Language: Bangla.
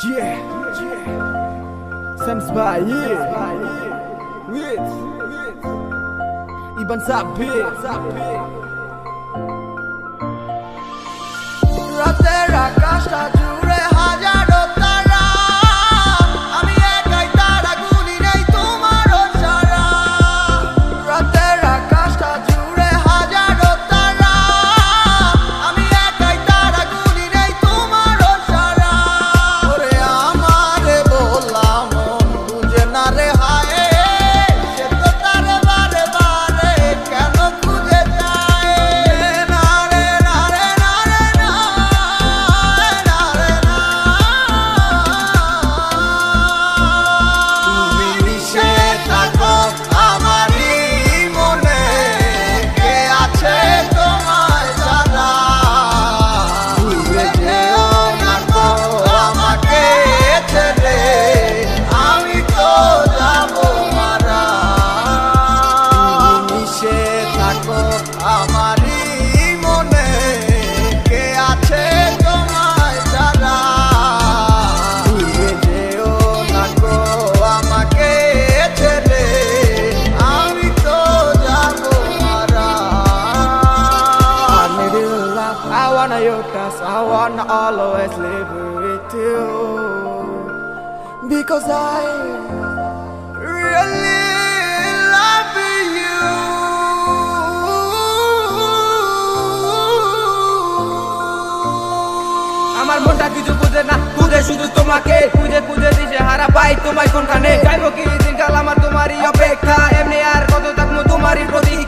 Yeah, Sams by with Ibn Sabir. রাতের আকাশটা জুড়ে হাজারো তারা, আমি একাই তারা গুলি নেই তোমারও সারা। রাতের আকাশটা জুড়ে হাজারো তারা, আমি একাই তারা গুলি নেই তোমারও সারা। ওরে আমারে বললাম মন বুঝে না রে হায়, সে তো তারে বারে বারে কেন খুঁজে যায় না রে না রে না রে না। তুমি মিশে থাকো আমারই মনে, কে আছে তোমায় জানা। ভুলে যেও না গো আমাকে ছেড়ে, আমি তো যাবো মারা। তুমি মিশে থাকো আমারই মনে, কে আছে তোমায় জানা। ভুলে যেও না গো আমাকে ছেড়ে, আমি তো যাবো মারা। I need your love, I wanna your touch, I wanna always live with you. Because I Really love you. আমার মনটা কিছু বুঝে না, খুঁজে শুধু তোমাকে, খুঁজে খুঁজে দিশে হারা পাই তোমায় কোনখানে। যাইব কি দিনকাল আমার তোমারই অপেক্ষা, এমনি আর কত থাকবো তোমারই প্রতীক্ষা।